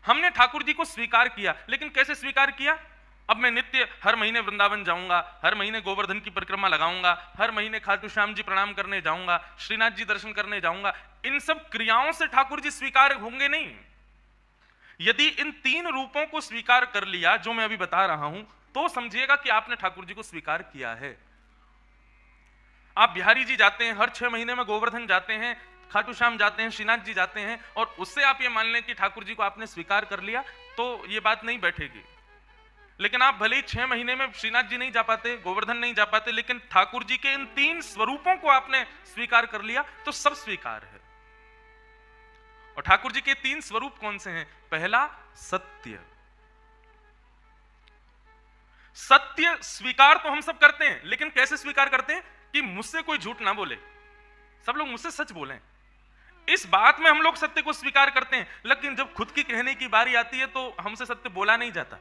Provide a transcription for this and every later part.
हमने ठाकुर जी को स्वीकार किया, लेकिन कैसे स्वीकार किया? अब मैं नित्य हर महीने वृंदावन जाऊंगा, हर महीने गोवर्धन की परिक्रमा लगाऊंगा, हर महीने खाटू श्याम जी प्रणाम करने जाऊंगा, श्रीनाथ जी दर्शन करने जाऊंगा। इन सब क्रियाओं से ठाकुर जी स्वीकार होंगे नहीं। यदि इन 3 रूपों को स्वीकार कर लिया जो मैं अभी बता रहा हूं, तो समझिएगा कि आपने ठाकुर जी को स्वीकार किया है। आप बिहारी जी जाते हैं, हर 6 महीने में गोवर्धन जाते हैं, खाटू श्याम जाते हैं, श्रीनाथ जी जाते हैं, और उससे आप ये मान लें कि ठाकुर जी को आपने स्वीकार कर लिया, तो ये बात नहीं बैठेगी। लेकिन आप भले ही 6 महीने में श्रीनाथ जी नहीं जा पाते, गोवर्धन नहीं जा पाते, लेकिन ठाकुर जी के इन 3 स्वरूपों को आपने स्वीकार कर लिया, तो सब स्वीकार है। और ठाकुर जी के 3 स्वरूप कौन से हैं? पहला, सत्य। सत्य स्वीकार तो हम सब करते हैं, लेकिन कैसे स्वीकार करते हैं? कि मुझसे कोई झूठ ना बोले, सब लोग मुझसे सच बोलें। इस बात में हम लोग सत्य को स्वीकार करते हैं, लेकिन जब खुद की कहने की बारी आती है तो हमसे सत्य बोला नहीं जाता।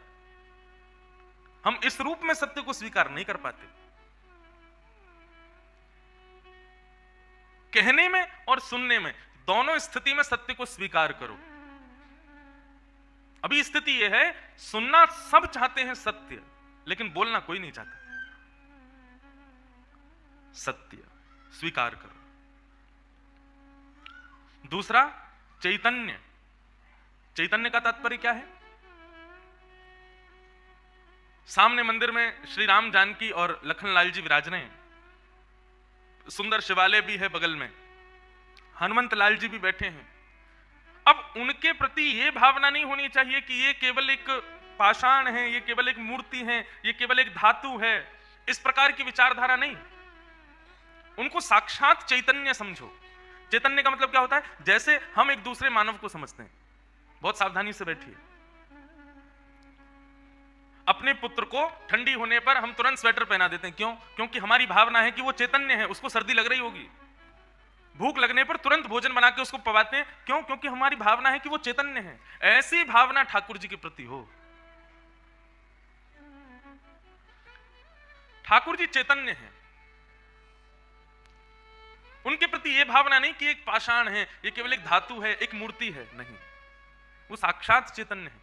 हम इस रूप में सत्य को स्वीकार नहीं कर पाते। कहने में और सुनने में, दोनों स्थिति में सत्य को स्वीकार करो। अभी स्थिति यह है, सुनना सब चाहते हैं सत्य, लेकिन बोलना कोई नहीं चाहता। सत्य स्वीकार करो। दूसरा, चैतन्य। चैतन्य का तात्पर्य क्या है? सामने मंदिर में श्री राम जानकी और लखनलाल जी विराज रहे हैं, सुंदर शिवालय भी है बगल में, हनुमंत लाल जी भी बैठे हैं। अब उनके प्रति यह भावना नहीं होनी चाहिए कि ये केवल एक पाषाण है, ये केवल एक मूर्ति है, ये केवल एक धातु है, इस प्रकार की विचारधारा नहीं। उनको साक्षात चैतन्य समझो। चैतन्य का मतलब क्या होता है? जैसे हम एक दूसरे मानव को समझते हैं। बहुत सावधानी से बैठिए। अपने पुत्र को ठंडी होने पर हम तुरंत स्वेटर पहना देते हैं। क्यों? क्योंकि हमारी भावना है कि वो चैतन्य है, उसको सर्दी लग रही होगी। भूख लगने पर तुरंत भोजन बना के उसको पवाते हैं। क्यों? क्योंकि हमारी भावना है कि वो चैतन्य है। ऐसी भावना ठाकुर जी के प्रति हो। ठाकुर जी चैतन्य है, उनके प्रति यह भावना नहीं कि एक पाषाण है, ये केवल एक धातु है, एक मूर्ति है। नहीं, वो साक्षात चैतन्य है।